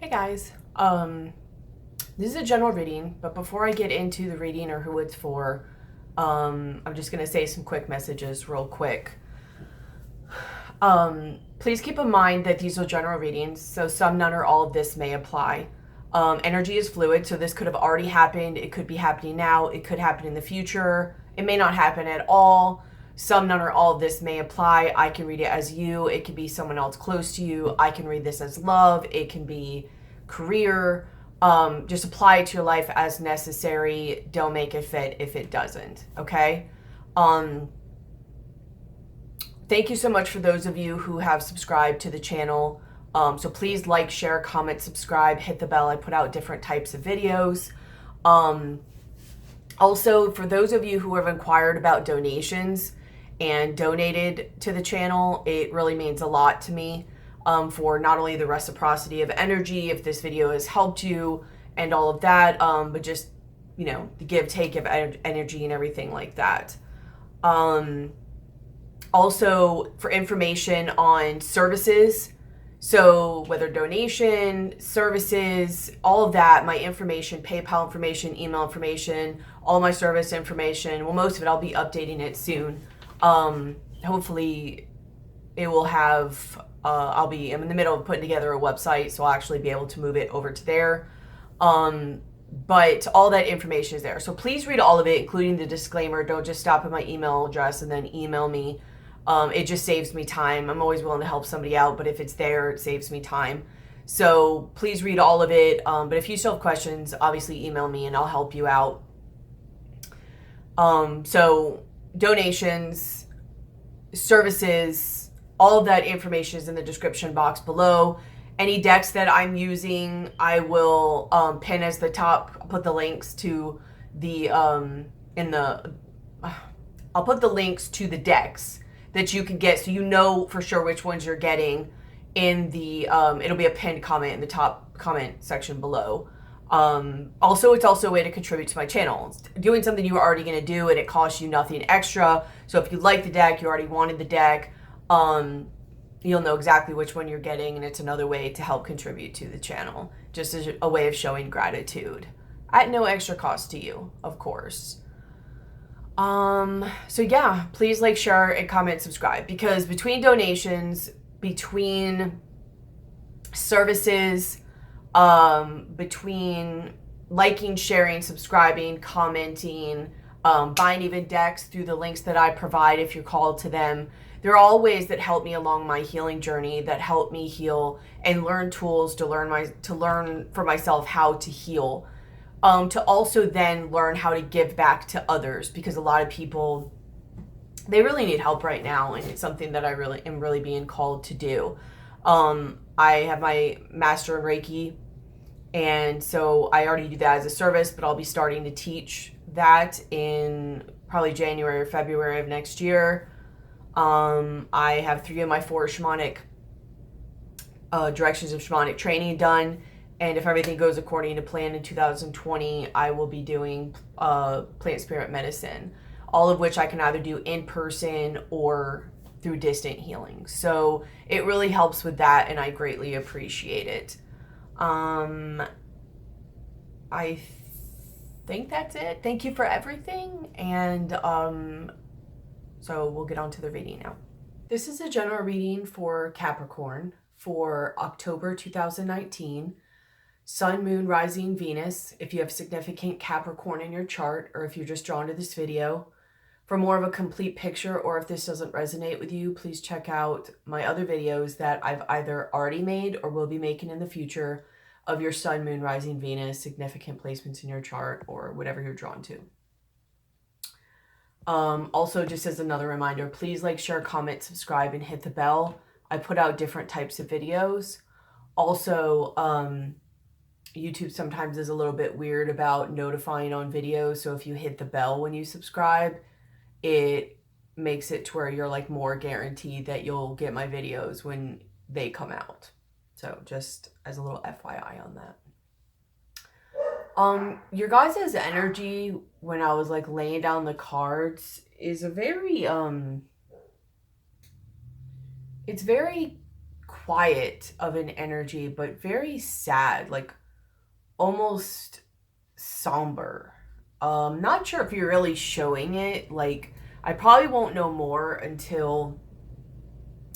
Hey guys, this is a general reading, but before I get into the reading or who it's for, I'm just going to say some quick messages real quick. Please keep in mind that these are general readings, so some, none, or all of this may apply. Energy is fluid, so this could have already happened, it could be happening now, it could happen in the future, it may not happen at all. Some, none, or all of this may apply. I can read it as you. It can be someone else close to you. I can read this as love. It can be career. Just apply it to your life as necessary. Don't make it fit if it doesn't. Okay? Thank you so much for those of you who have subscribed to the channel. So please like, share, comment, subscribe, hit the bell. I put out different types of videos. Also, for those of you who have inquired about donations and donated to the channel, it really means a lot to me, for not only the reciprocity of energy, if this video has helped you and all of that, but just, you know, the give take of energy and everything like that. Also, for information on services, so whether donation, services, all of that, my information, PayPal information, email information, all my service information, well, most of it, I'll be updating it soon. Hopefully it will have, I'm in the middle of putting together a website, so I'll actually be able to move it over to there. But all that information is there. So please read all of it, including the disclaimer. Don't just stop at my email address and then email me. It just saves me time. I'm always willing to help somebody out, but if it's there, it saves me time. So please read all of it. But if you still have questions, obviously email me and I'll help you out. So donations, services, all of that information is in the description box below. Any decks that I'm using, I will pin as the top. I'll put the links to the I'll put the links to the decks that you can get, so you know for sure which ones you're getting in the it'll be a pinned comment in the top comment section below. Also, it's also a way to contribute to my channel. It's doing something you were already going to do and it costs you nothing extra. So if you like the deck, you already wanted the deck, you'll know exactly which one you're getting, and it's another way to help contribute to the channel, just as a way of showing gratitude at no extra cost to you, of course. So yeah, please like, share, and comment, subscribe, because between donations, between services, between liking, sharing, subscribing, commenting, buying even decks through the links that I provide if you're called to them, they're all ways that help me along my healing journey, that help me heal and learn tools to learn for myself how to heal. To also then learn how to give back to others, because a lot of people, they really need help right now, and it's something that I really am being called to do. I have my master in Reiki, and so I already do that as a service, but I'll be starting to teach that in probably January or February of next year. I have 3 of my 4 shamanic directions of shamanic training done. And if everything goes according to plan in 2020, I will be doing plant spirit medicine, all of which I can either do in person or through distant healing. So it really helps with that, and I greatly appreciate it. I think that's it. Thank you for everything. And so we'll get on to the reading now. This is a general reading for Capricorn for October 2019. Sun, Moon, Rising, Venus, if you have significant Capricorn in your chart, or if you're just drawn to this video. For more of a complete picture, or if this doesn't resonate with you, please check out my other videos that I've either already made or will be making in the future of your Sun, Moon, Rising, Venus, significant placements in your chart, or whatever you're drawn to. Also, just as another reminder, please like, share, comment, subscribe, and hit the bell. I put out different types of videos. Also, YouTube sometimes is a little bit weird about notifying on videos. So if you hit the bell when you subscribe, it makes it to where you're like more guaranteed that you'll get my videos when they come out. So just as a little FYI on that. Your guys' energy when I was like laying down the cards is a very, it's very quiet of an energy, but very sad, like almost somber. Not sure if you're really showing it. Like, I probably won't know more until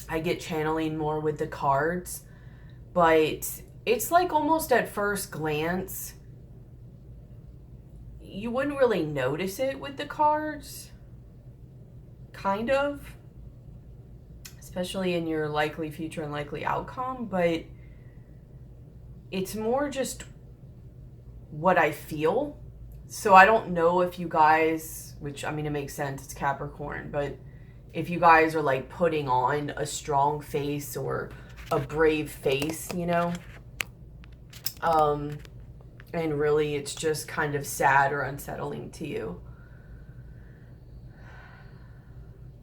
I get channeling more with the cards, but it's like almost at first glance, you wouldn't really notice it with the cards, kind of, especially in your likely future and likely outcome, but it's more just what I feel. So I don't know if you guys, which, I mean, it makes sense, it's Capricorn, but if you guys are like putting on a strong face or a brave face, you know, and really it's just kind of sad or unsettling to you.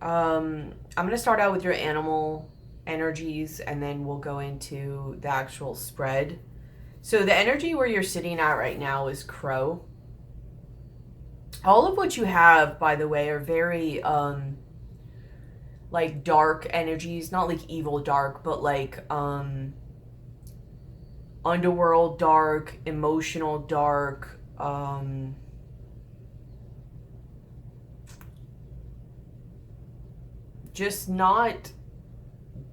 I'm going to start out with your animal energies, and then we'll go into the actual spread. So the energy where you're sitting at right now is Crow. All of what you have, by the way, are very like dark energies, not like evil dark, but like underworld dark, emotional dark, just not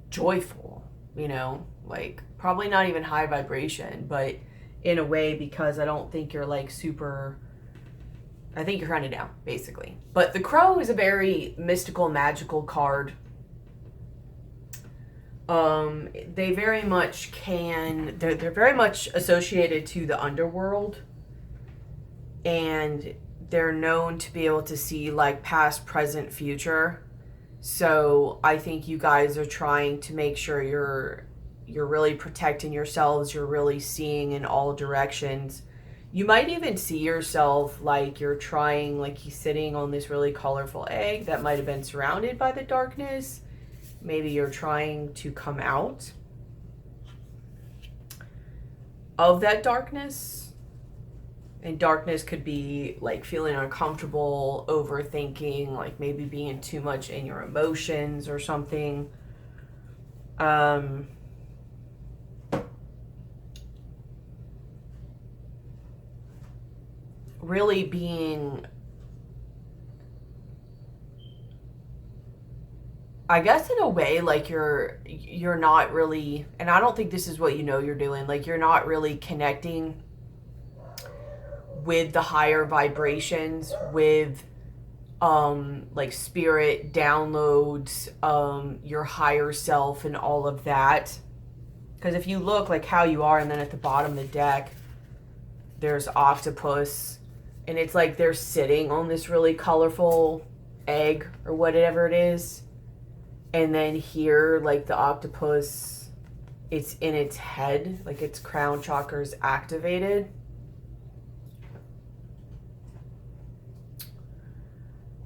joyful, you know, like probably not even high vibration, but in a way, because I don't think you're like super, I think you're kind of down, basically. But the Crow is a very mystical, magical card. They very much can, they're very much associated to the underworld, and they're known to be able to see like past, present, future. So I think you guys are trying to make sure you're really protecting yourselves. You're really seeing in all directions. You might even see yourself like you're trying, like you're sitting on this really colorful egg that might have been surrounded by the darkness. Maybe you're trying to come out of that darkness. And darkness could be like feeling uncomfortable, overthinking, like maybe being too much in your emotions or something. Really being, I guess in a way, like you're not really, and I don't think this is what you know you're doing, like you're not really connecting with the higher vibrations, with like spirit downloads, your higher self and all of that. Because if you look like how you are, and then at the bottom of the deck there's octopus, and it's like they're sitting on this really colorful egg or whatever it is, and then here like the octopus, it's in its head, like its crown chakra is activated.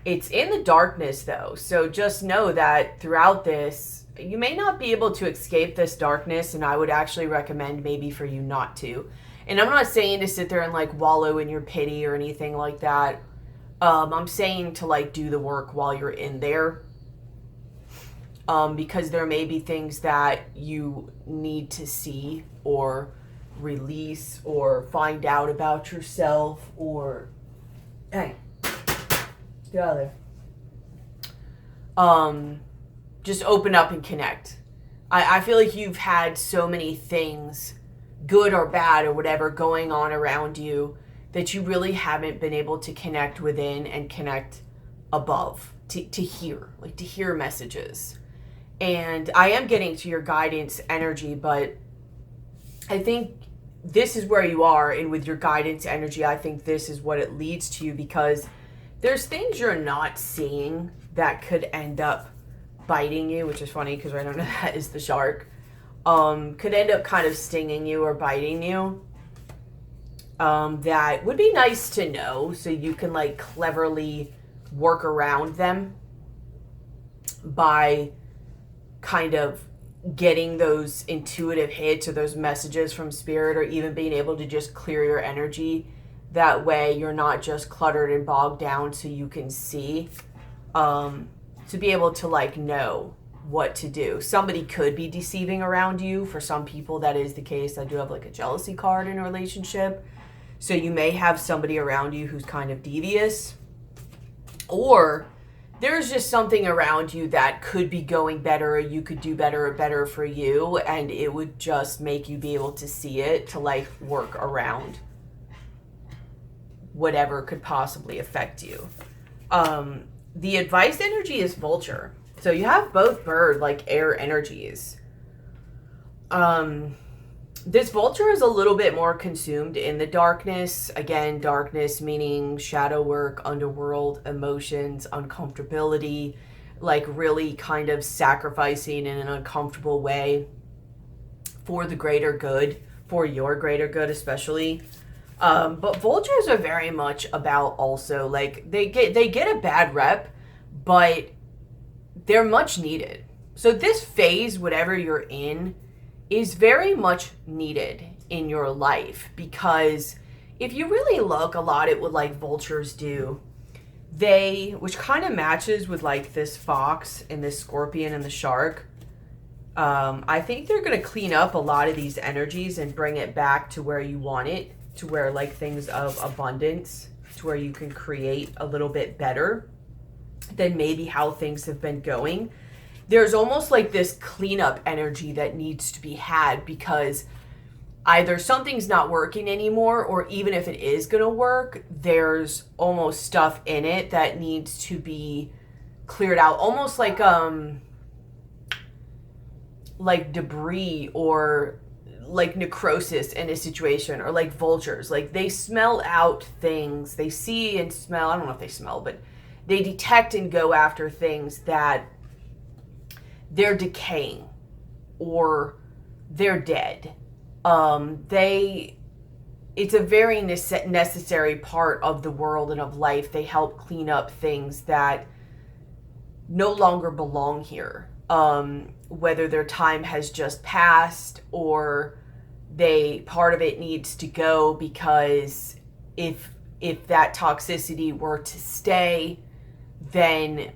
It's in the darkness though, so just know that throughout this, you may not be able to escape this darkness, and I would actually recommend maybe for you not to. And I'm not saying to sit there and like wallow in your pity or anything like that. I'm saying to like do the work while you're in there. Because there may be things that you need to see or release or find out about yourself, or, hey, get out of there. Just open up and connect. I feel like you've had so many things, good or bad or whatever, going on around you that you really haven't been able to connect within and connect above to hear messages. And I am getting to your guidance energy, but I think this is where you are, and with your guidance energy, I think this is what it leads to, because there's things you're not seeing that could end up biting you, which is funny because right under that is the shark. Could end up kind of stinging you or biting you. That would be nice to know, so you can like cleverly work around them by kind of getting those intuitive hits or those messages from spirit, or even being able to just clear your energy. That way you're not just cluttered and bogged down, so you can see, to be able to like know what to do. Somebody could be deceiving around you. For some people, that is the case. I do have like a jealousy card in a relationship. So you may have somebody around you who's kind of devious. Or there's just something around you that could be going better, or you could do better or better for you. And it would just make you be able to see it to like work around whatever could possibly affect you. The advice energy is vulture. So you have both bird, like air energies. This vulture is a little bit more consumed in the darkness. Again, darkness meaning shadow work, underworld, emotions, uncomfortability, like really kind of sacrificing in an uncomfortable way for the greater good, for your greater good especially. But vultures are very much about also, like, they get a bad rep, but they're much needed. So this phase, whatever you're in, is very much needed in your life, because if you really look a lot at what like vultures do, which kind of matches with like this fox and this scorpion and the shark, I think they're going to clean up a lot of these energies and bring it back to where you want it, to where like things of abundance, to where you can create a little bit better than maybe how things have been going. There's almost like this cleanup energy that needs to be had, because either something's not working anymore, or even if it is going to work, there's almost stuff in it that needs to be cleared out, almost like debris or like necrosis in a situation, or like vultures, like they smell out things, they see and smell, I don't know if they smell, but they detect and go after things that they're decaying or they're dead. It's a very necessary part of the world and of life. They help clean up things that no longer belong here. Whether their time has just passed, or part of it needs to go, because if that toxicity were to stay, then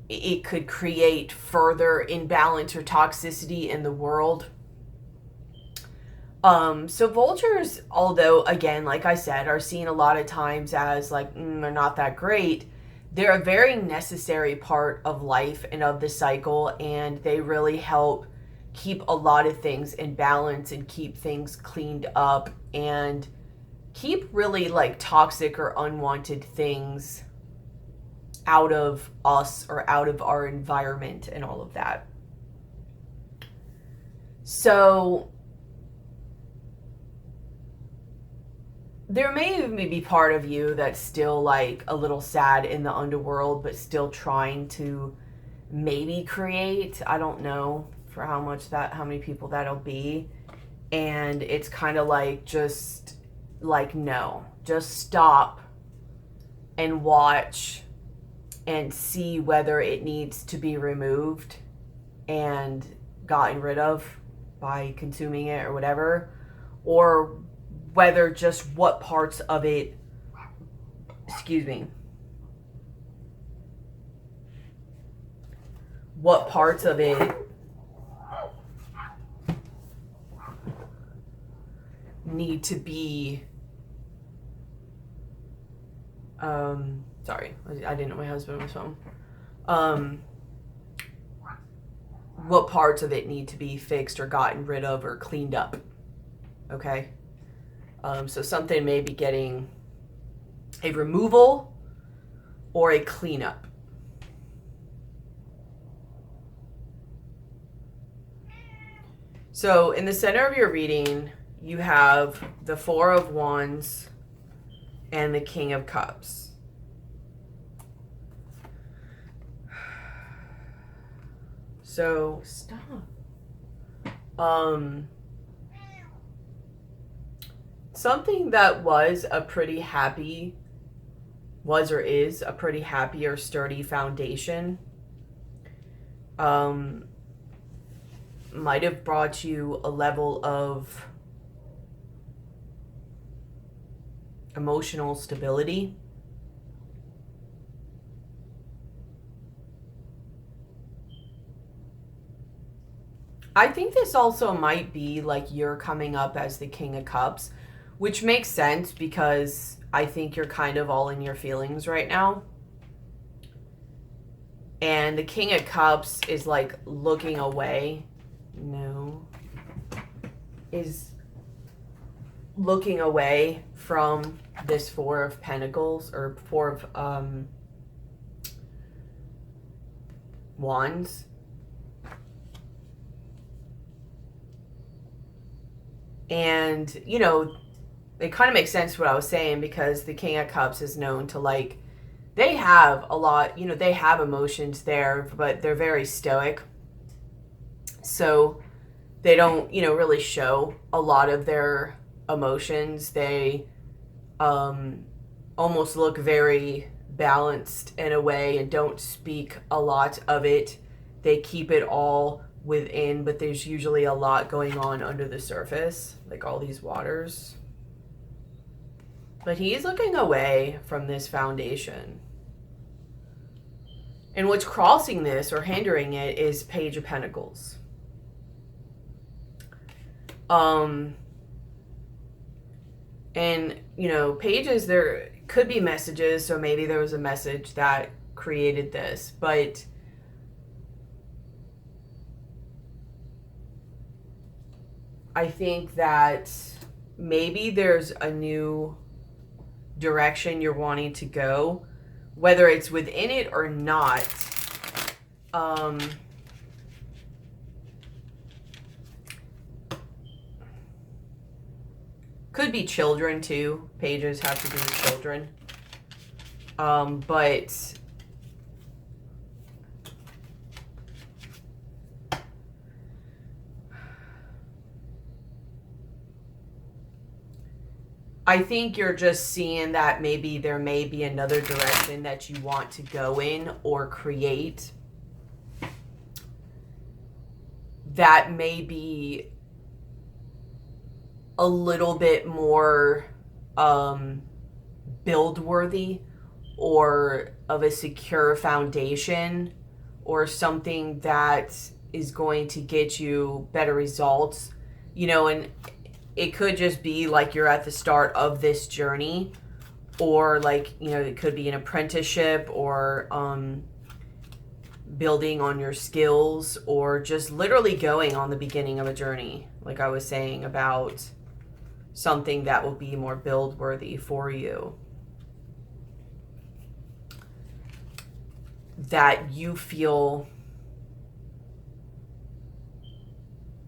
it could create further imbalance or toxicity in the world. So vultures, although again, like I said, are seen a lot of times as like, they're not that great, they're a very necessary part of life and of the cycle, and they really help keep a lot of things in balance and keep things cleaned up and keep really like toxic or unwanted things out of us or out of our environment and all of that. So there may even be part of you that's still like a little sad in the underworld, but still trying to maybe create, I don't know for how many people that'll be. And it's kind of like, just like, no, just stop and watch and see whether it needs to be removed and gotten rid of by consuming it or whatever, or whether just what parts of it, what parts of it need to be, sorry, I didn't know my husband was home. What parts of it need to be fixed or gotten rid of or cleaned up, okay? So something may be getting a removal or a cleanup. So in the center of your reading, you have the Four of Wands and the King of Cups. So stop. Something that was a pretty happy, was or is a pretty happy or sturdy foundation, might have brought you a level of emotional stability. I think this also might be like you're coming up as the King of Cups, which makes sense because I think you're kind of all in your feelings right now. And the King of Cups is like looking away. No. Is looking away from this Four of Pentacles or Four of Wands. And, you know, it kind of makes sense what I was saying because the King of Cups is known to like, they have a lot, you know, they have emotions there, but they're very stoic. So they don't, you know, really show a lot of their emotions. They almost look very balanced in a way and don't speak a lot of it. They keep it all within, but there's usually a lot going on under the surface, like all these waters. But he's looking away from this foundation. And what's crossing this or hindering it is Page of Pentacles. And, you know, pages, there could be messages, so maybe there was a message that created this, but I think that maybe there's a new direction you're wanting to go, whether it's within it or not. Could be children too. Pages have to do with children. But I think you're just seeing that maybe there may be another direction that you want to go in or create that may be a little bit more build worthy or of a secure foundation or something that is going to get you better results, you know. And it could just be like you're at the start of this journey, or like, you know, it could be an apprenticeship or building on your skills, or just literally going on the beginning of a journey, like I was saying, about something that will be more build worthy for you, that you feel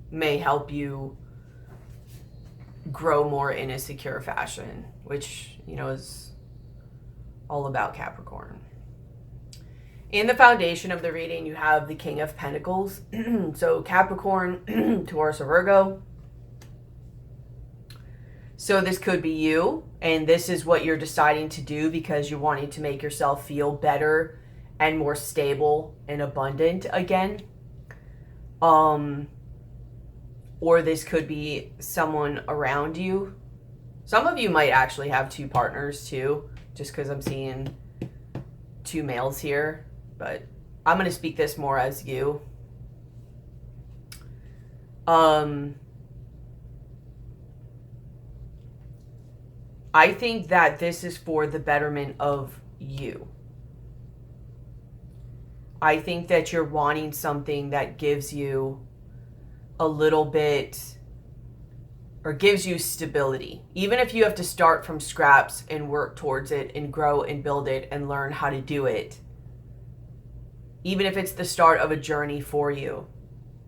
may help you grow more in a secure fashion, which, you know, is all about Capricorn. In the foundation of the reading, you have the King of Pentacles. So Capricorn, Taurus, or Virgo. So this could be you, and this is what you're deciding to do because you're wanting to make yourself feel better and more stable and abundant again. Or this could be someone around you. Some of you might actually have two partners too, just because I'm seeing two males here, but I'm going to speak this more as you. I think that this is for the betterment of you. I think that you're wanting something that gives you a little bit, or gives you stability. Even if you have to start from scraps and work towards it and grow and build it and learn how to do it. Even if it's the start of a journey for you,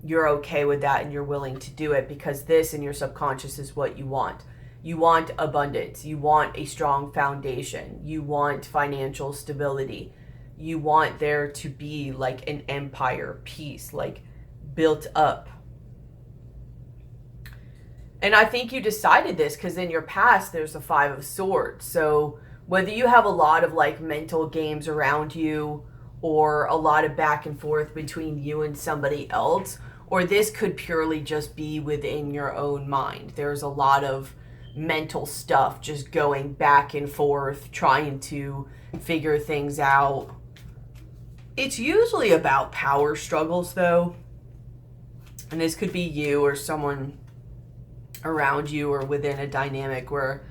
you're okay with that and you're willing to do it because this in your subconscious is what you want. You want abundance. You want a strong foundation. You want financial stability. You want there to be like an empire piece, like built up. And I think you decided this because in your past, there's the Five of Swords. So whether you have a lot of like mental games around you or a lot of back and forth between you and somebody else, or this could purely just be within your own mind. There's a lot of mental stuff just going back and forth, trying to figure things out. It's usually about power struggles though. And this could be you or someone around you or within a dynamic where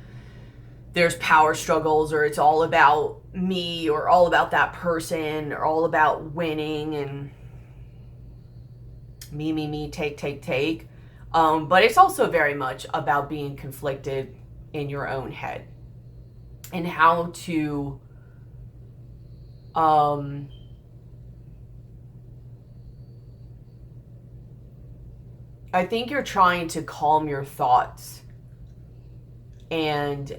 there's power struggles, or it's all about me or all about that person or all about winning and me, take. But it's also very much about being conflicted in your own head and how to I think you're trying to calm your thoughts and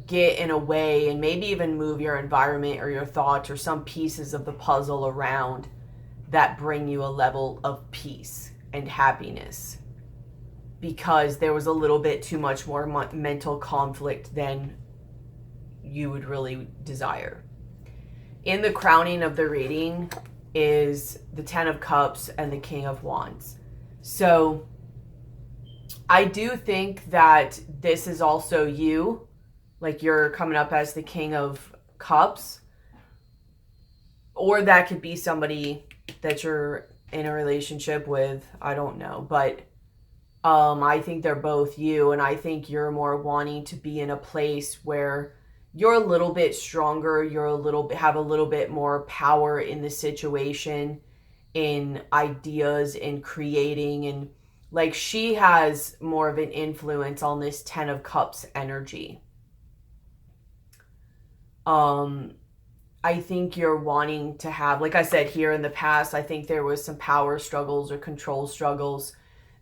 get in a way and maybe even move your environment or your thoughts or some pieces of the puzzle around that bring you a level of peace and happiness, because there was a little bit too much more mental conflict than you would really desire. In the crowning of the reading is the Ten of Cups and the King of Wands. So I do think that this is also you, like you're coming up as the King of Cups, or that could be somebody that you're in a relationship with. I don't know, but I think they're both you, and I think you're more wanting to be in a place where you're a little bit stronger, have a little bit more power in the situation, in ideas, in creating, and like she has more of an influence on this Ten of Cups energy. I think you're wanting to have, like I said, here in the past, I think there was some power struggles or control struggles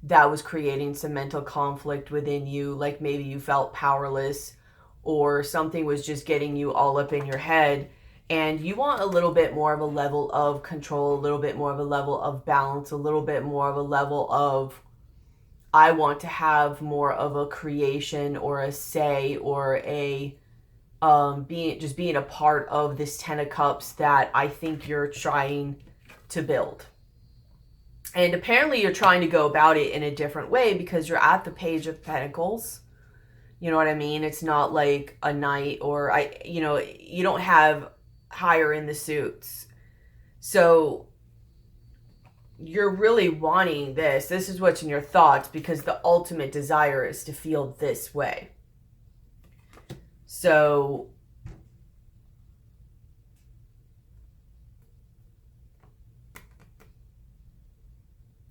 that was creating some mental conflict within you. Like maybe you felt powerless or something was just getting you all up in your head, and you want a little bit more of a level of control, a little bit more of a level of balance, a little bit more of a level of, I want to have more of a creation or a say or a being a part of this Ten of Cups that I think you're trying to build. And apparently you're trying to go about it in a different way because you're at the Page of Pentacles. You know what I mean? It's not like a knight or you don't have higher in the suits. So you're really wanting this. This is what's in your thoughts, because the ultimate desire is to feel this way. So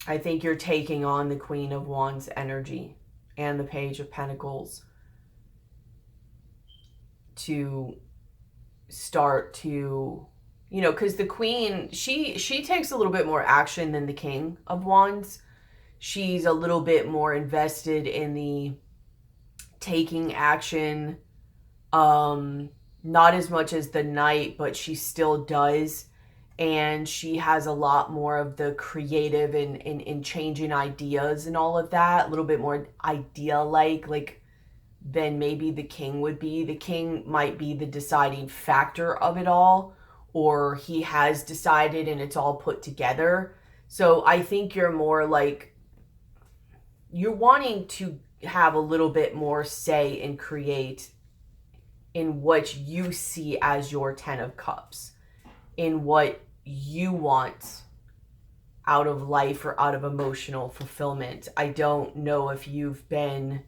I think you're taking on the Queen of Wands energy and the Page of Pentacles to start to, because the Queen, she takes a little bit more action than the King of Wands. She's a little bit more invested in the taking action, not as much as the Knight, but she still does. And she has a lot more of the creative and changing ideas and all of that, a little bit more idea-like than maybe the King would be. The King might be the deciding factor of it all, or he has decided and it's all put together. So I think you're more like, you're wanting to have a little bit more say and create in what you see as your Ten of Cups, in what you want out of life or out of emotional fulfillment. I don't know if you've been,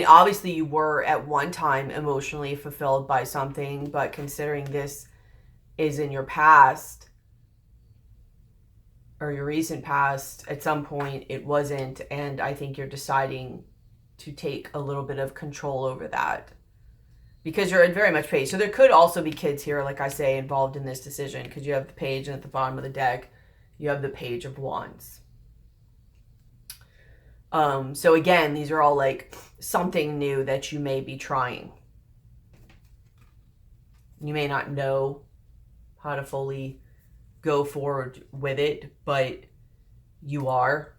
obviously you were at one time emotionally fulfilled by something, but considering this is in your past or your recent past, at some point it wasn't, and I think you're deciding to take a little bit of control over that because you're in very much Page. So there could also be kids here, like I say, involved in this decision, because you have the Page, and at the bottom of the deck you have the Page of Wands. So again, these are all like something new that you may be trying. You may not know how to fully go forward with it, but you are.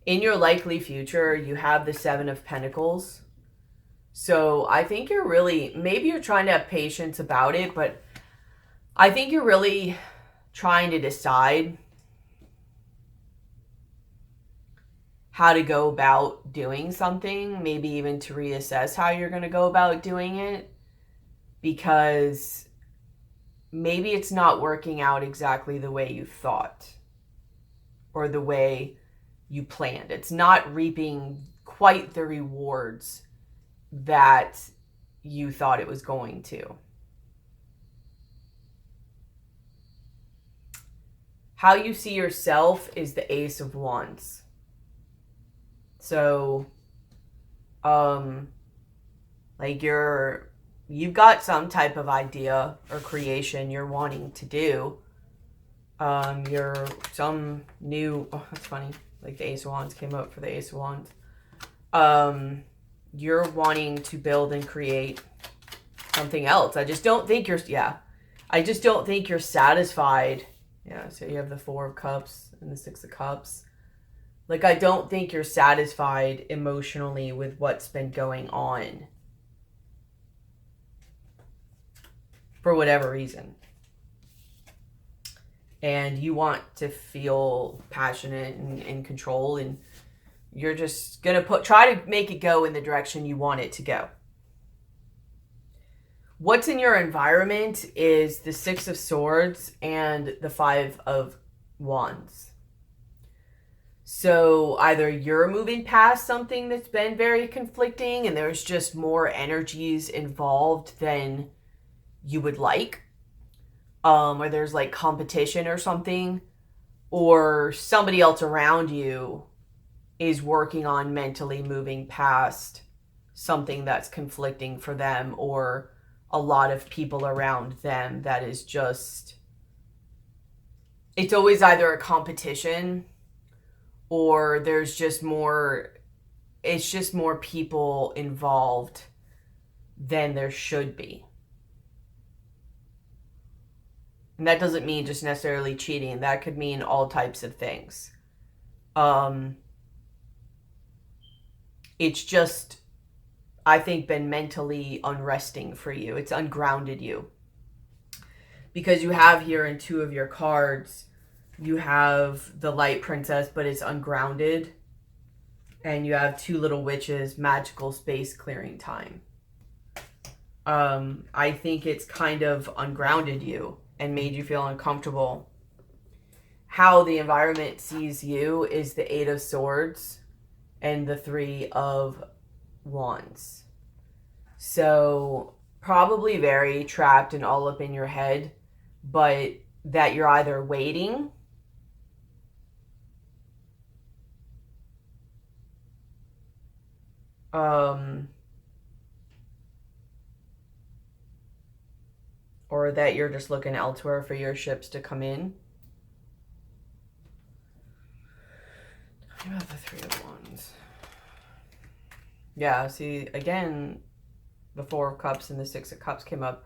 In your likely future, you have the Seven of Pentacles. So I think you're really, maybe you're trying to have patience about it, but I think you're really trying to decide how to go about doing something, maybe even to reassess how you're going to go about doing it, because maybe it's not working out exactly the way you thought or the way you planned. It's not reaping quite the rewards that you thought it was going to. How you see yourself is the Ace of Wands. So, like you've got some type of idea or creation you're wanting to do. You're some new, oh, that's funny. Like the Ace of Wands came up for the Ace of Wands. You're wanting to build and create something else. I just don't think I just don't think you're satisfied. Yeah, so you have the Four of Cups and the Six of Cups. Like, I don't think you're satisfied emotionally with what's been going on. For whatever reason. And you want to feel passionate and in control, and you're just going to try to make it go in the direction you want it to go. What's in your environment is the Six of Swords and the Five of Wands. So either you're moving past something that's been very conflicting and there's just more energies involved than you would like, or there's like competition or something, or somebody else around you is working on mentally moving past something that's conflicting for them, or a lot of people around them that is just, it's always either a competition or there's just more, it's just more people involved than there should be. And that doesn't mean just necessarily cheating. That could mean all types of things. It's just, I think, been mentally unresting for you. It's ungrounded you. Because you have here in two of your cards, you have the Light Princess, but it's ungrounded. And you have two little witches, magical space clearing time. I think it's kind of ungrounded you and made you feel uncomfortable. How the environment sees you is the Eight of Swords and the Three of Wands. So probably very trapped and all up in your head, but that you're either waiting or that you're just looking elsewhere for your ships to come in. Talking about the Three of Wands. Yeah, see, again, the Four of Cups and the Six of Cups came up.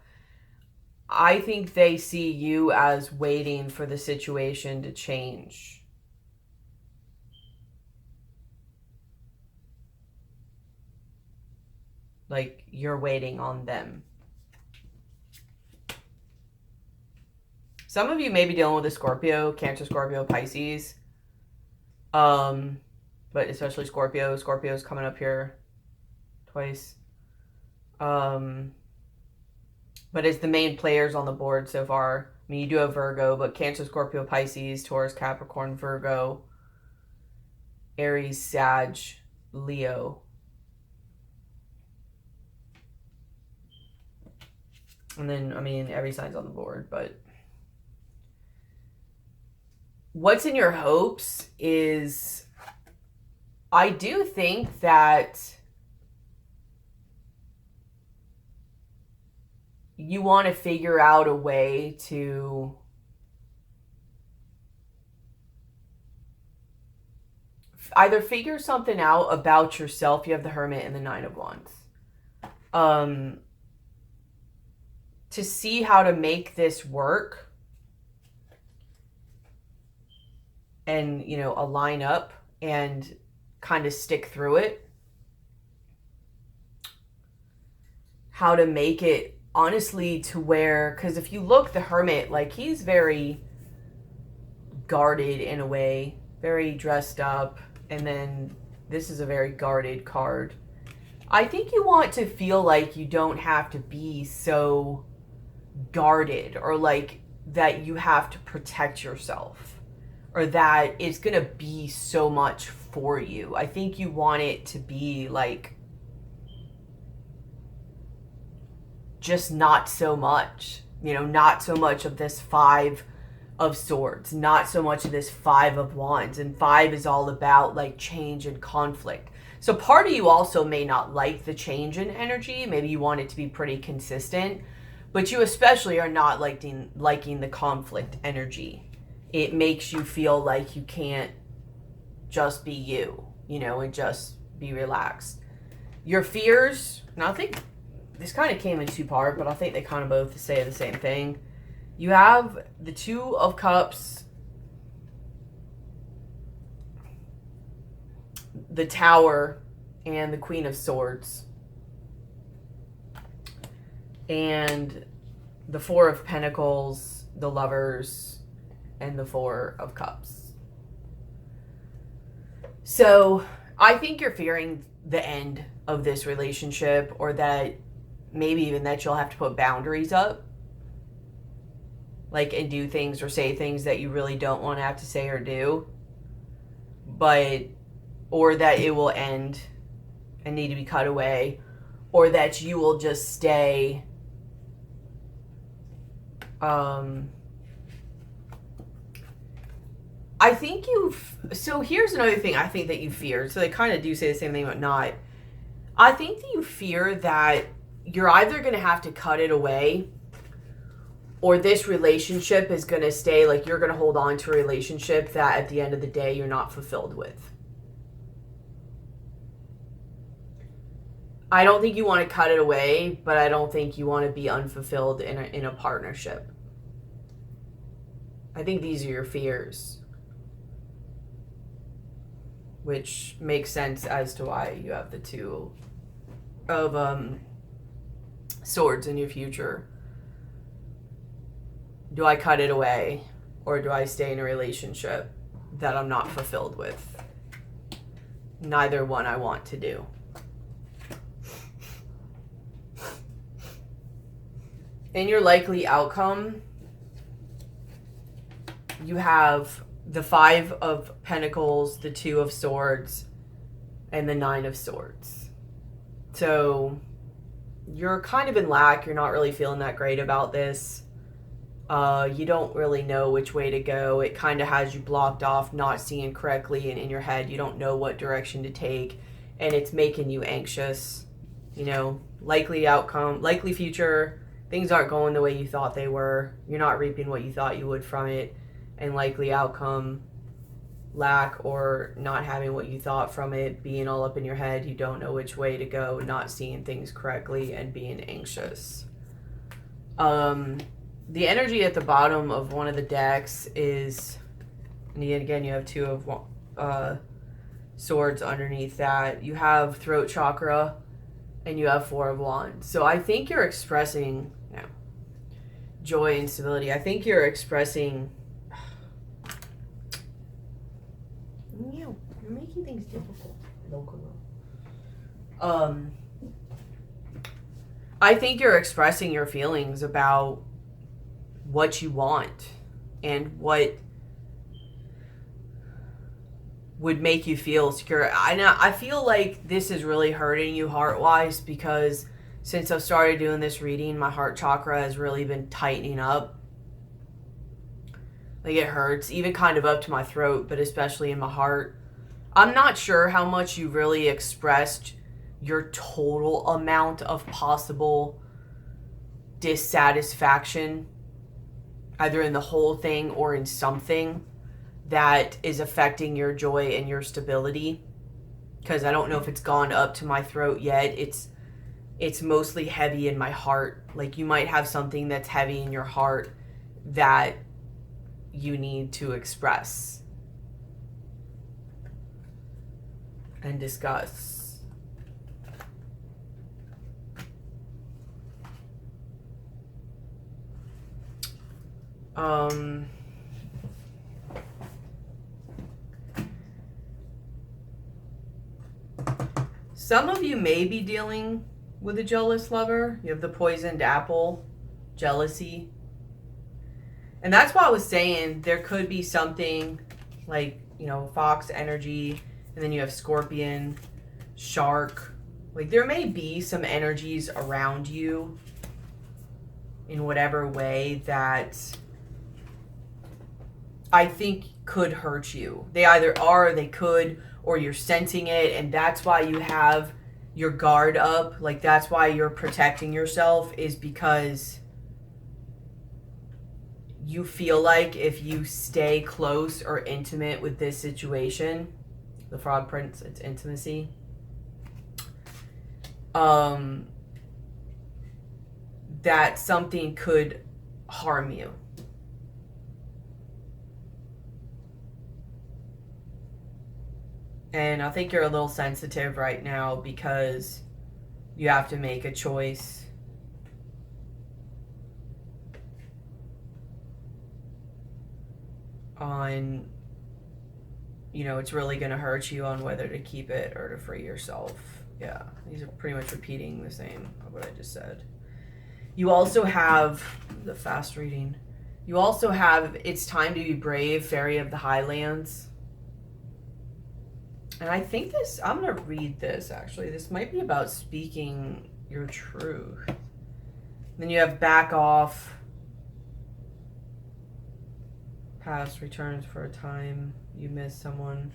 I think they see you as waiting for the situation to change. Like, you're waiting on them. Some of you may be dealing with a Scorpio, Cancer, Scorpio, Pisces. But especially Scorpio. Scorpio's coming up here twice. But it's the main players on the board so far. I mean, you do have Virgo, but Cancer, Scorpio, Pisces, Taurus, Capricorn, Virgo, Aries, Sag, Leo. And then, I mean, every sign's on the board, but what's in your hopes is, I do think that you want to figure out a way to either figure something out about yourself. You have the Hermit and the Nine of Wands. To see how to make this work and, you know, align up and kind of stick through it. How to make it honestly to where, because if you look, the Hermit, like, he's very guarded in a way, very dressed up, and then this is a very guarded card. I think you want to feel like you don't have to be so guarded, or like that you have to protect yourself, or that it's gonna be so much for you. I think you want it to be like just not so much, you know, not so much of this Five of Swords, not so much of this Five of Wands. And five is all about like change and conflict. So part of you also may not like the change in energy. Maybe you want it to be pretty consistent, but you especially are not liking the conflict energy. It makes you feel like you can't just be you, you know, and just be relaxed. Your fears, and I think this kind of came in two parts, but I think they kind of both say the same thing. You have the Two of Cups, the Tower, and the Queen of Swords. And the Four of Pentacles, the Lovers, and the Four of Cups. So I think you're fearing the end of this relationship, or that maybe even that you'll have to put boundaries up, like, and do things or say things that you really don't want to have to say or do, but, or that it will end and need to be cut away, or that you will just stay I think so here's another thing I think that you fear. So they kind of do say the same thing, but not. I think that you fear that you're either going to have to cut it away, or this relationship is going to stay, like you're going to hold on to a relationship that at the end of the day you're not fulfilled with. I don't think you want to cut it away, but I don't think you want to be unfulfilled in a partnership. I think these are your fears, which makes sense as to why you have the Two of Swords in your future. Do I cut it away, or do I stay in a relationship that I'm not fulfilled with? Neither one I want to do. In your likely outcome, you have the Five of Pentacles, the Two of Swords, and the Nine of Swords. So you're kind of in lack. You're not really feeling that great about this. You don't really know which way to go. It kind of has you blocked off, not seeing correctly, and in your head you don't know what direction to take, and it's making you anxious. You know, likely outcome, likely future, things aren't going the way you thought they were. You're not reaping what you thought you would from it. And likely outcome, lack or not having what you thought from it, being all up in your head, you don't know which way to go, not seeing things correctly, and being anxious. The energy at the bottom of one of the decks is, and again you have Two of Swords underneath that. You have throat chakra, and you have Four of Wands. So I think you're expressing joy and stability. I think you're expressing... You're making things difficult. I think you're expressing your feelings about what you want and what would make you feel secure. I feel like this is really hurting you heart-wise, because since I've started doing this reading, my heart chakra has really been tightening up. Like, it hurts, even kind of up to my throat, but especially in my heart. I'm not sure how much you really expressed your total amount of possible dissatisfaction, either in the whole thing or in something that is affecting your joy and your stability. Because I don't know if it's gone up to my throat yet. It's mostly heavy in my heart. Like, you might have something that's heavy in your heart that you need to express and discuss. Some of you may be dealing with a jealous lover. You have the poisoned apple jealousy. And that's why I was saying there could be something like, you know, fox energy, and then you have scorpion, shark. Like there may be some energies around you in whatever way that I think could hurt you. They either are, or they could, or you're sensing it, and that's why you have your guard up. Like that's why you're protecting yourself, is because you feel like if you stay close or intimate with this situation, the Frog Prince, it's intimacy, that something could harm you. And I think you're a little sensitive right now because you have to make a choice. On, you know, it's really going to hurt you on whether to keep it or to free yourself. Yeah, these are pretty much repeating the same of what I just said. You also have the fast reading. You also have it's time to be brave, Fairy of the Highlands. And I think this, I'm going to read this actually. This might be about speaking your truth. Then you have back off. Past returns for a time you miss someone.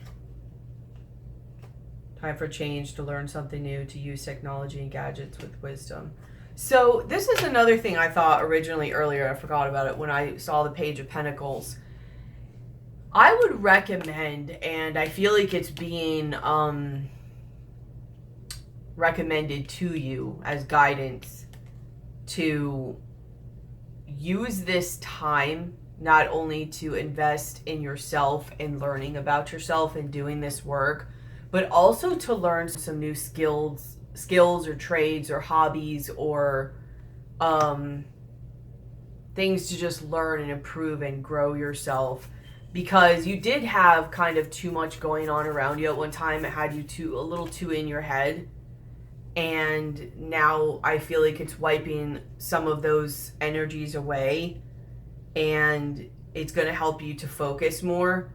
Time for change, to learn something new, to use technology and gadgets with wisdom. So this is another thing I thought originally earlier. I forgot about it when I saw the Page of Pentacles. I would recommend, and I feel like it's being recommended to you as guidance, to use this time not only to invest in yourself and learning about yourself and doing this work, but also to learn some new skills or trades or hobbies or things to just learn and improve and grow yourself. Because you did have kind of too much going on around you at one time. It had you a little too in your head. And now I feel like it's wiping some of those energies away. And it's going to help you to focus more.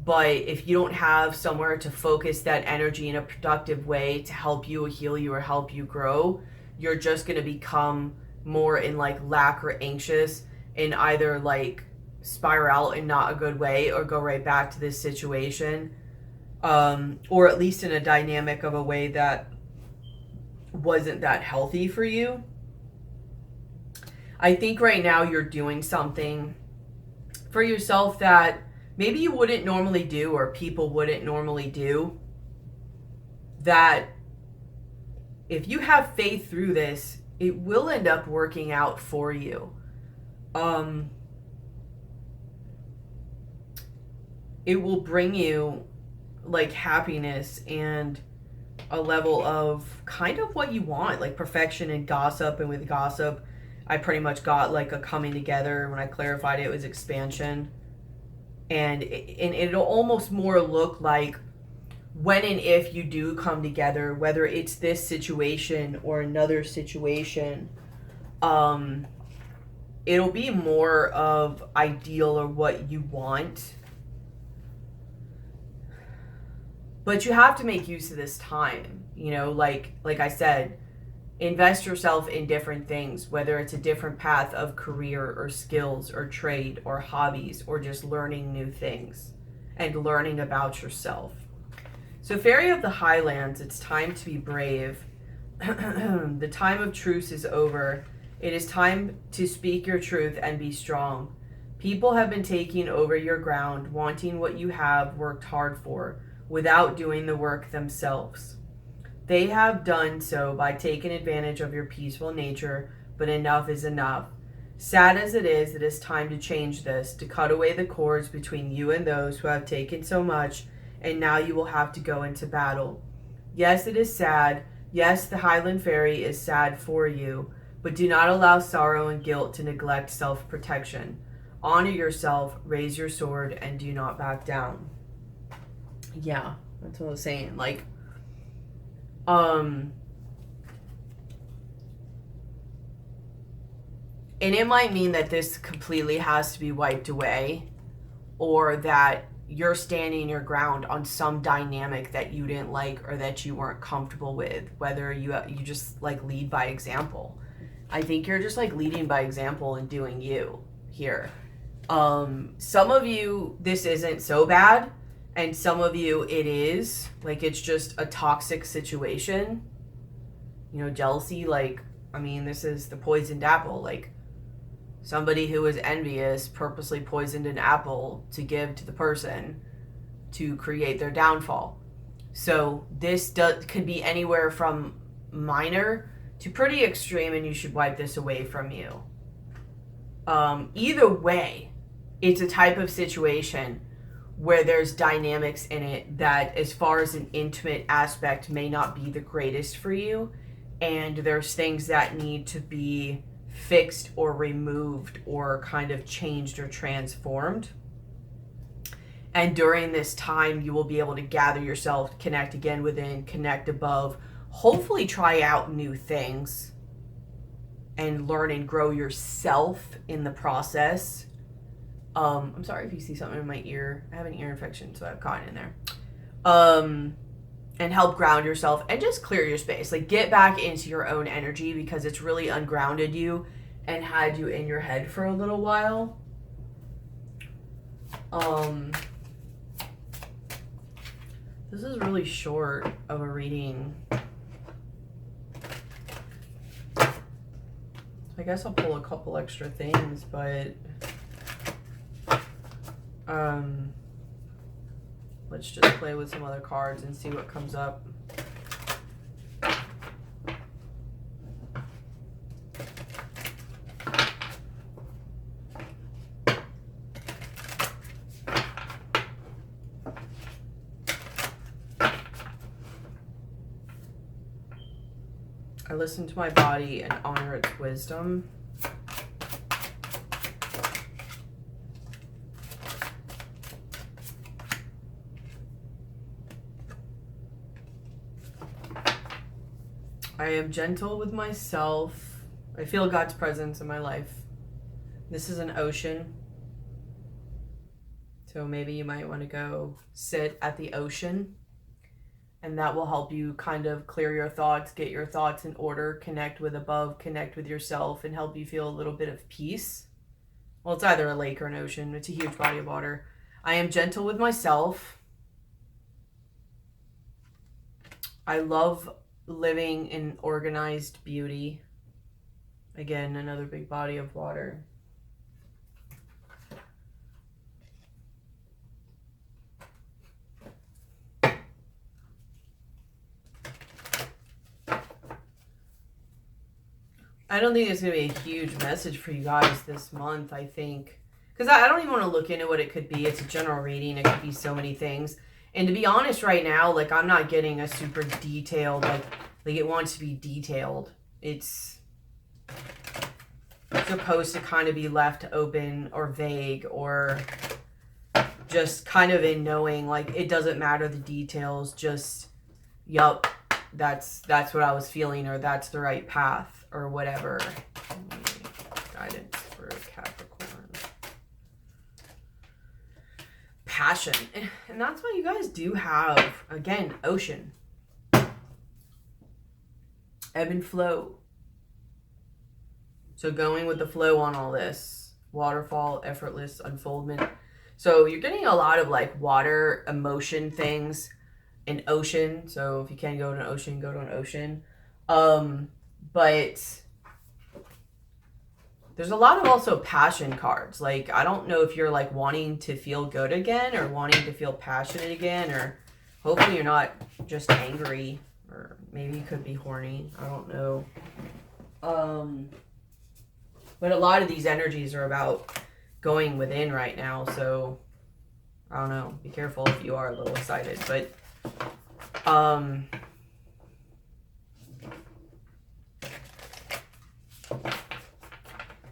But if you don't have somewhere to focus that energy in a productive way to help you heal you or help you grow, you're just going to become more in like lack or anxious and either like spiral out in not a good way or go right back to this situation, or at least in a dynamic of a way that wasn't that healthy for you. I think right now you're doing something for yourself that maybe you wouldn't normally do or people wouldn't normally do, that if you have faith through this, it will end up working out for you. It will bring you like happiness and a level of kind of what you want, like perfection and gossip. And with gossip, I pretty much got like a coming together. When I clarified it, it was expansion. And it'll almost more look like when and if you do come together, whether it's this situation or another situation, it'll be more of ideal or what you want. But you have to make use of this time, you know, like I said, invest yourself in different things, whether it's a different path of career or skills or trade or hobbies or just learning new things and learning about yourself. So Fairy of the Highlands, it's time to be brave. The time of truce is over. It is time to speak your truth and be strong. People have been taking over your ground, wanting what you have worked hard for, without doing the work themselves. They have done so by taking advantage of your peaceful nature, but enough is enough. Sad as it is time to change this, to cut away the cords between you and those who have taken so much, and now you will have to go into battle. Yes, it is sad. Yes, the Highland Fairy is sad for you, but do not allow sorrow and guilt to neglect self-protection. Honor yourself, raise your sword, and do not back down. Yeah, that's what I was saying. Like, And it might mean that this completely has to be wiped away, or that you're standing your ground on some dynamic that you didn't like or that you weren't comfortable with, whether you just like lead by example. I think you're just like leading by example and doing you here. Some of you, this isn't so bad, and some of you it is, like it's just a toxic situation. You know, jealousy, like, I mean, this is the poisoned apple. Like, somebody who is envious purposely poisoned an apple to give to the person to create their downfall. So this could be anywhere from minor to pretty extreme, and you should wipe this away from you. Either way, it's a type of situation where there's dynamics in it that, as far as an intimate aspect, may not be the greatest for you, and there's things that need to be fixed or removed or kind of changed or transformed. And during this time, you will be able to gather yourself, connect again within, connect above, hopefully try out new things and learn and grow yourself in the process. I'm sorry if you see something in my ear. I have an ear infection, so I've caught it in there. And help ground yourself and just clear your space. Like, get back into your own energy, because it's really ungrounded you and had you in your head for a little while. This is really short of a reading. I guess I'll pull a couple extra things, but let's just play with some other cards and see what comes up. I listen to my body and honor its wisdom. I am gentle with myself. I feel God's presence in my life. This is an ocean. So maybe you might want to go sit at the ocean, and that will help you kind of clear your thoughts, get your thoughts in order, connect with above, connect with yourself, and help you feel a little bit of peace. Well, it's either a lake or an ocean. It's a huge body of water. I am gentle with myself. I love living in organized beauty. Again, another big body of water. I don't think it's going to be a huge message for you guys this month, I think. Because I don't even want to look into what it could be. It's a general reading. It could be so many things. And to be honest right now, like, I'm not getting a super detailed, like it wants to be detailed. It's supposed to kind of be left open or vague, or just kind of in knowing, like, it doesn't matter the details, just, yup, that's what I was feeling, or that's the right path, or whatever. Guidance for Capricorn. Passion. And that's what you guys do have. Again, ocean. Ebb and flow. So going with the flow on all this. Waterfall, effortless unfoldment. So you're getting a lot of like water, emotion things. An ocean. So if you can go to an ocean, go to an ocean. But there's a lot of also passion cards. Like, I don't know if you're like wanting to feel good again, or wanting to feel passionate again, or hopefully you're not just angry, or maybe you could be horny. I don't know. But a lot of these energies are about going within right now. So I don't know. Be careful if you are a little excited, but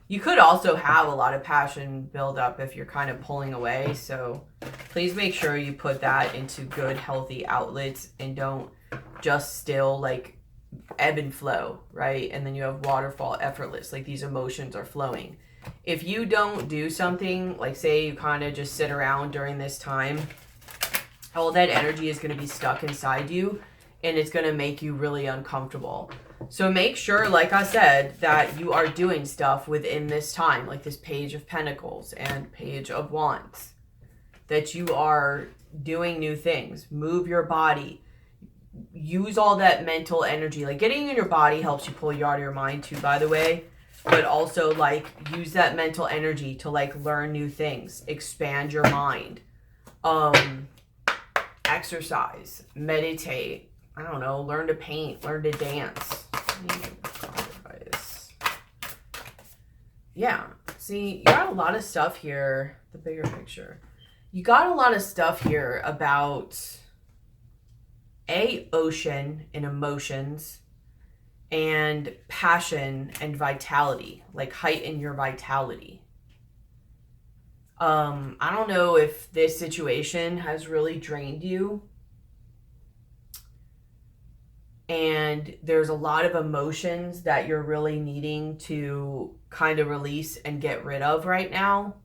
you could also have a lot of passion build up if you're kind of pulling away. So please make sure you put that into good, healthy outlets, and don't just still like ebb and flow, right? And then you have waterfall, effortless, like these emotions are flowing. If you don't do something, like say you kind of just sit around during this time, all that energy is going to be stuck inside you and it's going to make you really uncomfortable. So make sure, like I said, that you are doing stuff within this time, like this Page of Pentacles and Page of Wands, that you are doing new things. Move your body. Use all that mental energy. Like getting in your body helps you pull you out of your mind too, by the way. But also like use that mental energy to like learn new things, expand your mind, exercise, meditate, I don't know, learn to paint, learn to dance. Yeah, see, you got a lot of stuff here, the bigger picture. You got a lot of stuff here about ocean and emotions and passion and vitality, like heighten your vitality. I don't know if this situation has really drained you. And there's a lot of emotions that you're really needing to kind of release and get rid of right now.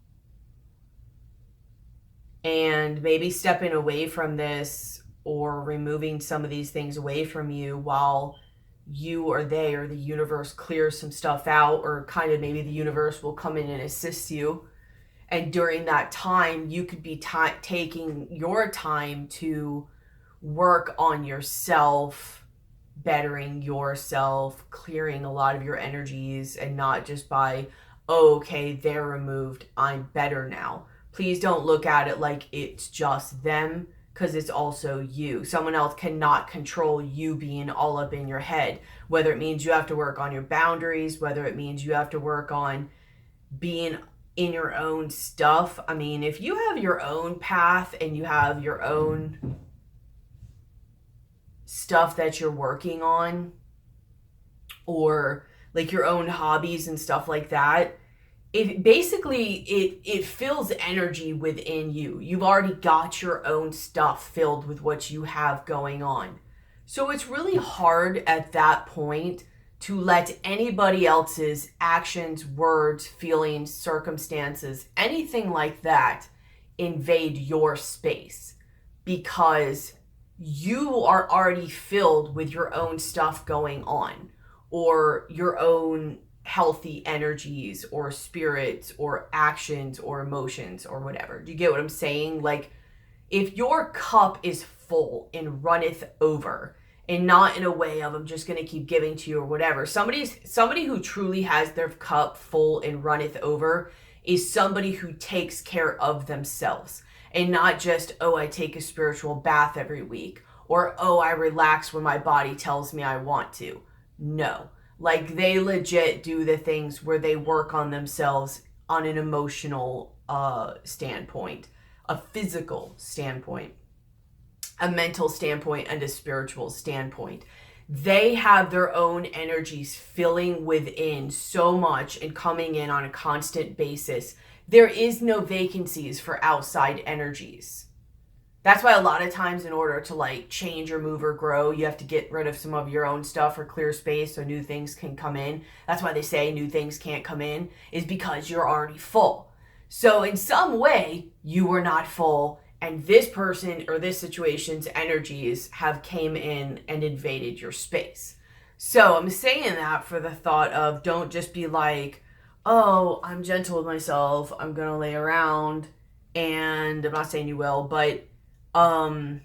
And maybe stepping away from this or removing some of these things away from you while you or they or the universe clears some stuff out, or kind of maybe the universe will come in and assist you. And during that time, you could be taking your time to work on yourself, bettering yourself, clearing a lot of your energies, and not just by, oh, okay, they're removed, I'm better now. Please don't look at it like it's just them, because it's also you. Someone else cannot control you being all up in your head, whether it means you have to work on your boundaries, whether it means you have to work on being in your own stuff. I mean, if you have your own path and you have your own stuff that you're working on, or like your own hobbies and stuff like that, it fills energy within you. You've already got your own stuff filled with what you have going on. So it's really hard at that point to let anybody else's actions, words, feelings, circumstances, anything like that invade your space, because you are already filled with your own stuff going on, or your own healthy energies or spirits or actions or emotions or whatever. Do you get what I'm saying? Like, if your cup is full and runneth over, and not in a way of I'm just going to keep giving to you or whatever. Somebody who truly has their cup full and runneth over is somebody who takes care of themselves, and not just, oh, I take a spiritual bath every week, or oh, I relax when my body tells me I want to. No. Like, they legit do the things where they work on themselves on an emotional standpoint, a physical standpoint, a mental standpoint, and a spiritual standpoint. They have their own energies filling within so much and coming in on a constant basis. There is no vacancies for outside energies. That's why a lot of times, in order to like change or move or grow, you have to get rid of some of your own stuff or clear space so new things can come in. That's why they say new things can't come in, is because you're already full. So in some way, you were not full, and this person or this situation's energies have came in and invaded your space. So I'm saying that for the thought of, don't just be like, oh, I'm gentle with myself, I'm gonna lay around, and I'm not saying you will, but and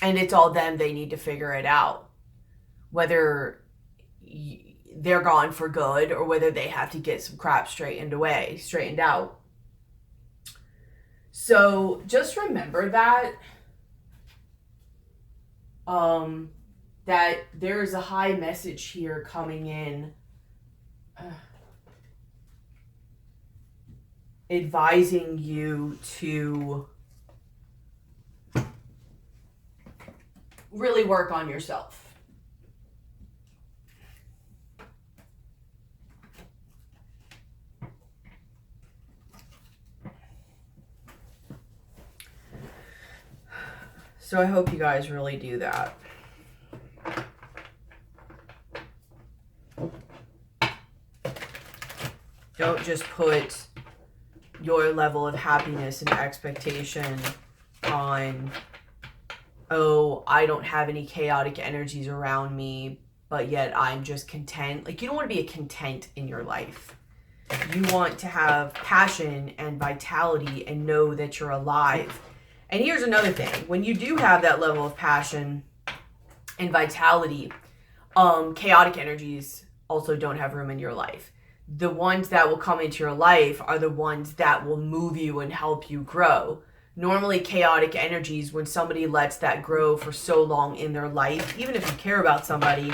it's all them, they need to figure it out, whether they're gone for good or whether they have to get some crap straightened out. So just remember that that there's a high message here coming in, advising you to really work on yourself. So I hope you guys really do that. Don't just put your level of happiness and expectation on, oh, I don't have any chaotic energies around me, but yet I'm just content. Like, you don't want to be content in your life. You want to have passion and vitality and know that you're alive. And here's another thing. When you do have that level of passion and vitality, chaotic energies also don't have room in your life. The ones that will come into your life are the ones that will move you and help you grow. Normally, chaotic energies, when somebody lets that grow for so long in their life, even if you care about somebody,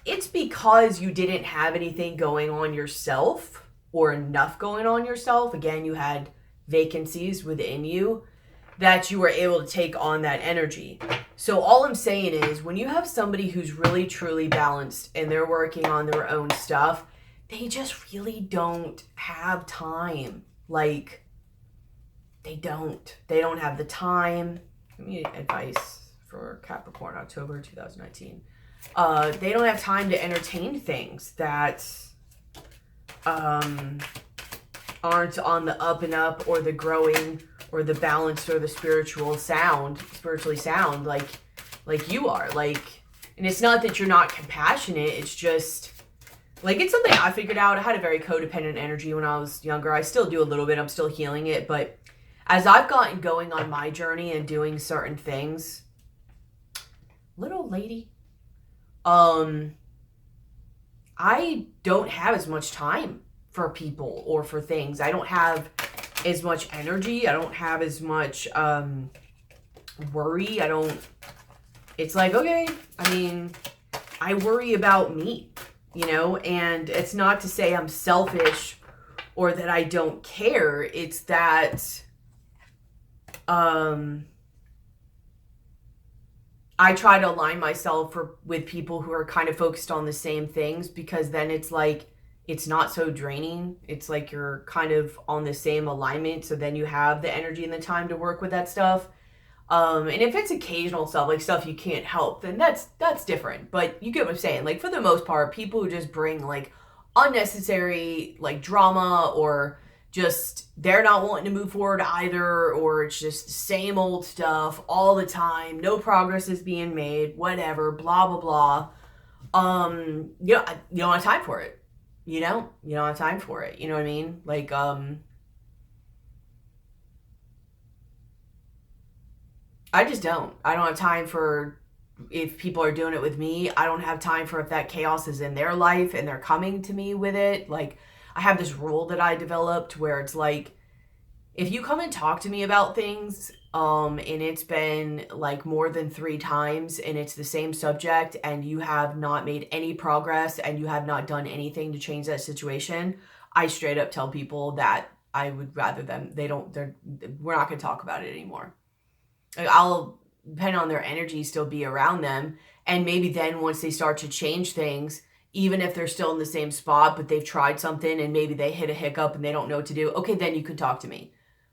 it's because you didn't have anything going on yourself or enough going on yourself. Again, you had vacancies within you that you were able to take on that energy. So all I'm saying is, when you have somebody who's really truly balanced and they're working on their own stuff, they just really don't have time. Like, they don't have the time. Give me advice for Capricorn, October 2019. They don't have time to entertain things that aren't on the up and up, or the growing, or the balanced, or the spiritually sound, like you are. Like, and it's not that you're not compassionate, it's just, like, it's something I figured out. I had a very codependent energy when I was younger. I still do a little bit. I'm still healing it. But as I've gotten going on my journey and doing certain things, little lady, I don't have as much time for people or for things. I don't have as much energy. I don't have as much worry. It's like, okay, I mean, I worry about me, you know, and it's not to say I'm selfish or that I don't care. It's that I try to align myself with people who are kind of focused on the same things, because then it's like, it's not so draining. It's like you're kind of on the same alignment. So then you have the energy and the time to work with that stuff. And if it's occasional stuff, like stuff you can't help, then that's different. But you get what I'm saying. Like, for the most part, people who just bring like unnecessary like drama, or just they're not wanting to move forward either, or it's just the same old stuff all the time, no progress is being made, whatever, blah blah blah. You don't have time for it. You don't have time for it. You know what I mean? Like, I just don't. I don't have time for, if people are doing it with me. I don't have time for if that chaos is in their life and they're coming to me with it. Like, I have this rule that I developed where it's like, if you come and talk to me about things, and it's been like more than 3 times and it's the same subject, and you have not made any progress and you have not done anything to change that situation, I straight up tell people that I would rather we're not going to talk about it anymore. Like, I'll, depend on their energy, still be around them. And maybe then once they start to change things, even if they're still in the same spot, but they've tried something and maybe they hit a hiccup and they don't know what to do, okay, then you can talk to me.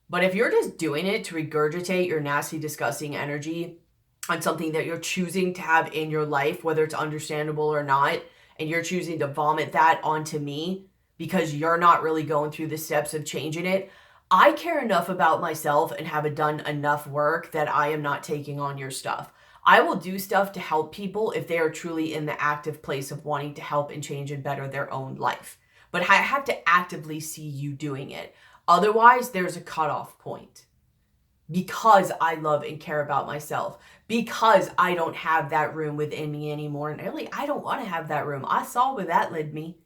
But if you're just doing it to regurgitate your nasty, disgusting energy on something that you're choosing to have in your life, whether it's understandable or not, and you're choosing to vomit that onto me because you're not really going through the steps of changing it, I care enough about myself and have done enough work that I am not taking on your stuff. I will do stuff to help people if they are truly in the active place of wanting to help and change and better their own life. But I have to actively see you doing it. Otherwise, there's a cutoff point. Because I love and care about myself. Because I don't have that room within me anymore. And really, I don't want to have that room. I saw where that led me.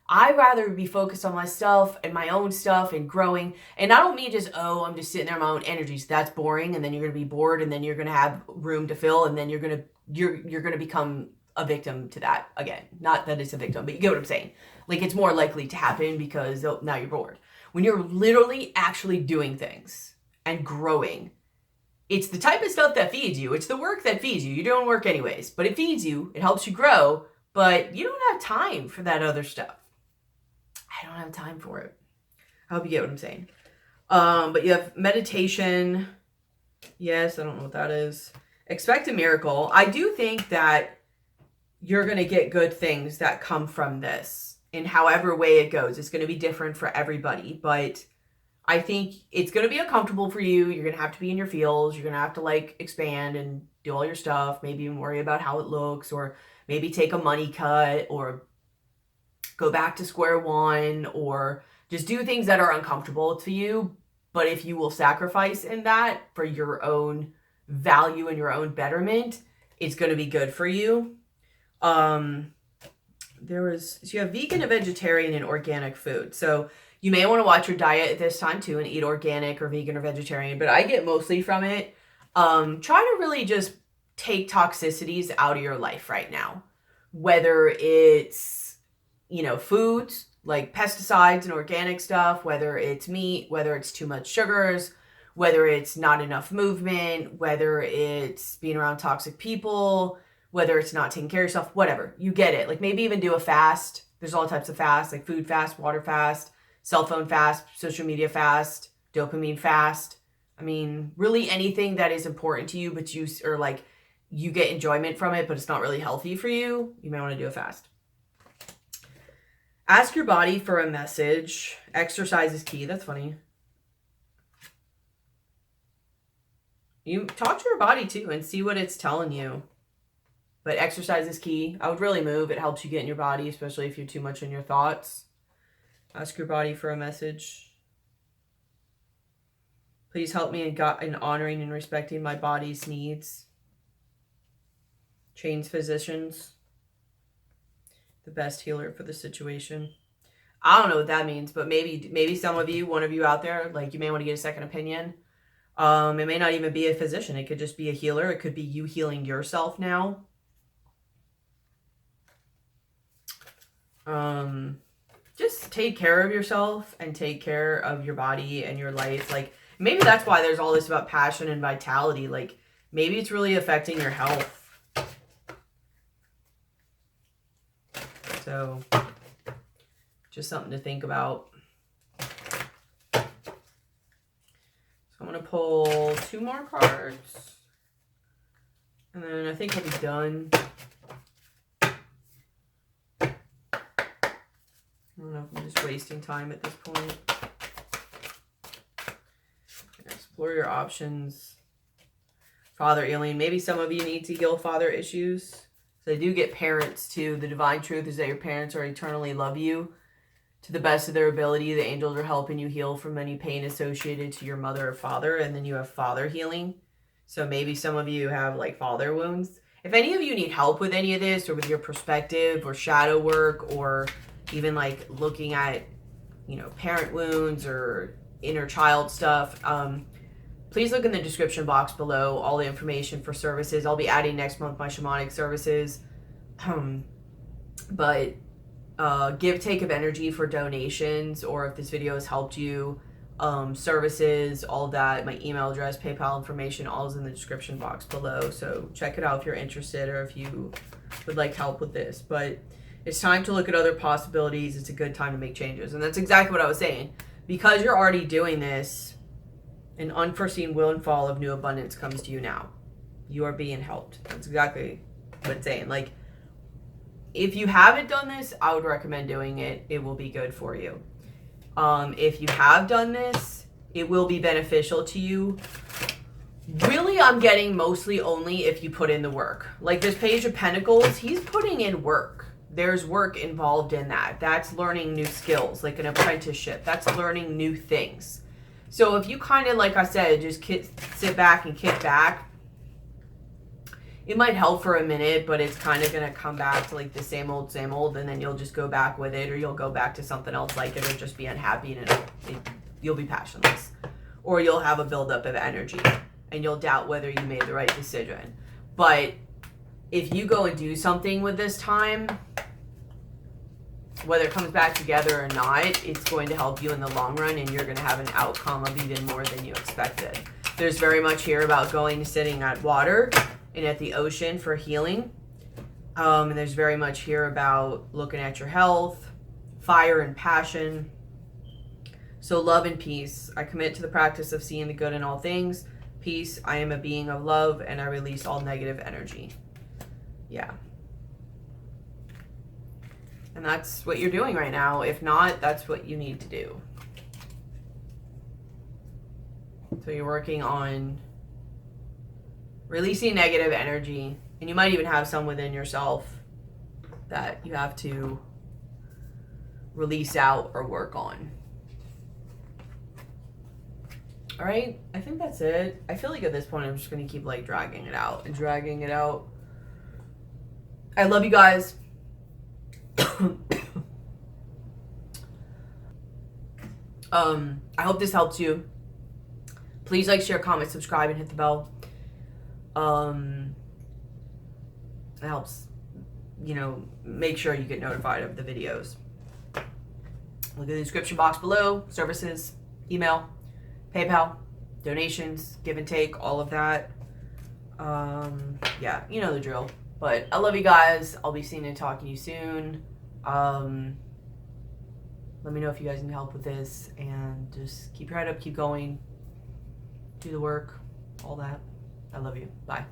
I'd rather be focused on myself and my own stuff and growing. And I don't mean just, oh, I'm just sitting there in my own energies. That's boring. And then you're going to be bored, and then you're going to have room to fill, and then you're going to become a victim to that again. Not that it's a victim, but you get what I'm saying. Like, it's more likely to happen because now you're bored. When you're literally actually doing things and growing, it's the type of stuff that feeds you. It's the work that feeds you. You're doing work anyways, but it feeds you. It helps you grow, but you don't have time for that other stuff. I don't have time for it. I hope you get what I'm saying. But you have meditation. Yes, I don't know what that is. Expect a miracle. I do think that you're going to get good things that come from this. in however way it goes. It's going to be different for everybody, but I think it's going to be uncomfortable for you. You're going to have to be in your feels. You're going to have to like expand and do all your stuff, maybe even worry about how it looks, or maybe take a money cut, or go back to square one, or just do things that are uncomfortable to you. But if you will sacrifice in that for your own value and your own betterment, it's going to be good for you. So you have vegan and vegetarian and organic food. So you may want to watch your diet at this time too and eat organic or vegan or vegetarian, but I get mostly from it. Try to really just take toxicities out of your life right now. Whether it's, foods like pesticides and organic stuff, whether it's meat, whether it's too much sugars, whether it's not enough movement, whether it's being around toxic people, whether it's not taking care of yourself, whatever. You get it. Like maybe even do a fast. There's all types of fasts, like food fast, water fast, cell phone fast, social media fast, dopamine fast. I mean, really anything that is important to you, but you get enjoyment from it, but it's not really healthy for you, you may want to do a fast. Ask your body for a message. Exercise is key. That's funny. You talk to your body too and see what it's telling you. But exercise is key. I would really move. It helps you get in your body, especially if you're too much in your thoughts. Ask your body for a message. Please help me in honoring and respecting my body's needs. Change physicians. The best healer for the situation. I don't know what that means, but maybe some of you, one of you out there, like you may want to get a second opinion. It may not even be a physician. It could just be a healer. It could be you healing yourself now. Just take care of yourself and take care of your body and your life. Like maybe that's why there's all this about passion and vitality. Like maybe it's really affecting your health. So just something to think about. So I'm going to pull 2 more cards. And then I think I'll be done. I don't know if I'm just wasting time at this point. Explore your options. Father healing. Maybe some of you need to heal father issues. So I do get parents too. The divine truth is that your parents are eternally love you to the best of their ability. The angels are helping you heal from any pain associated to your mother or father. And then you have father healing. So maybe some of you have like father wounds. If any of you need help with any of this, or with your perspective or shadow work, or even like looking at, parent wounds or inner child stuff, please look in the description box below, all the information for services. I'll be adding next month my shamanic services. But give, take of energy for donations, or if this video has helped you, services, all that, my email address, PayPal information, all is in the description box below. So check it out if you're interested, or if you would like help with this. But it's time to look at other possibilities. It's a good time to make changes. And that's exactly what I was saying. Because you're already doing this, an unforeseen windfall of new abundance comes to you now. You are being helped. That's exactly what it's saying. Like, if you haven't done this, I would recommend doing it. It will be good for you. If you have done this, it will be beneficial to you. Really, I'm getting mostly only if you put in the work. Like this Page of Pentacles, he's putting in work. There's work involved in that. That's learning new skills, like an apprenticeship. That's learning new things. So if you kind of, like I said, just sit back and kick back, it might help for a minute, but it's kind of going to come back to like the same old, and then you'll just go back with it, or you'll go back to something else like it, or just be unhappy, and you'll be passionless. Or you'll have a buildup of energy, and you'll doubt whether you made the right decision. But if you go and do something with this time, whether it comes back together or not, it's going to help you in the long run, and you're going to have an outcome of even more than you expected. There's very much here about going and sitting at water and at the ocean for healing. And there's very much here about looking at your health, fire and passion. So love and peace. I commit to the practice of seeing the good in all things. Peace. I am a being of love, and I release all negative energy. Yeah. And that's what you're doing right now. If not, that's what you need to do. So you're working on releasing negative energy. And you might even have some within yourself that you have to release out or work on. All right, I think that's it. I feel like at this point I'm just going to keep like dragging it out and dragging it out. I love you guys. I hope this helped you. Please like, share, comment, subscribe, and hit the bell. It helps, you know, make sure you get notified of the videos. Look at the description box below. Services, email, PayPal, donations, give and take, all of that. Yeah, you know the drill. But I love you guys. I'll be seeing and talking to you soon. Let me know if you guys need help with this, and just keep your head up, keep going, do the work, all that. I love you. Bye.